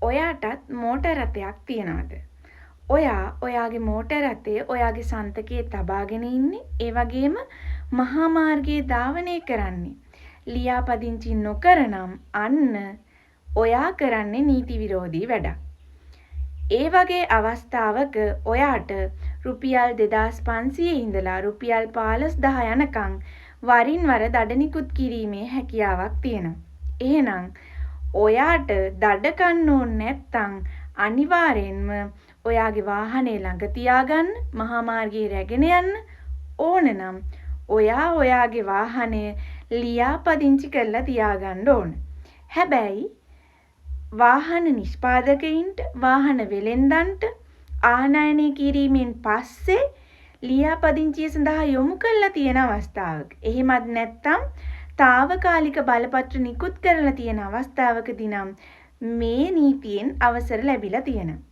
ඔයාටත් motor රථයක් තියනවාද? ඔයා ඔයාගේ මෝටර් රථය ඔයාගේ සන්තකයේ තබාගෙන ඉන්නේ. ඒ වගේම මහා මාර්ගයේ ධාවනය කරන්නේ. ලියාපදිංචි නොකරනම් අන්න ඔයා කරන්නේ නීති විරෝධී වැඩක්. ඒ වගේ අවස්ථාවක ඔයාට රුපියල් 2500 ඉඳලා රුපියල් 15000 යනකම් වරින් වර දඩ නිකුත් කිරීමේ හැකියාවක් තියෙනවා. එහෙනම් ඔයාට දඩ කන්න ඕනේ නැත්නම් අනිවාර්යෙන්ම ඔයාගේ වාහනේ ළඟ තියාගන්න, මහා මාර්ගයේ රැගෙන යන්න ඕනනම් ඔයා ඔයාගේ වාහනය ලියාපදිංචි කරලා තියාගන්න ඕන. හැබැයි වාහන නිෂ්පාදකයින්ට වාහන වෙළෙන්දන්ට ආනයනය කිරීමෙන් පස්සේ ලියාපදිංචිය සඳහා යොමු කරලා තියෙන අවස්ථාවක. එහෙමත් නැත්නම් తాවකාලික බලපත්‍ර නිකුත් කරලා තියෙන අවස්ථාවකදී නම් මේ නීතියෙන් අවසර ලැබිලා තියෙනවා.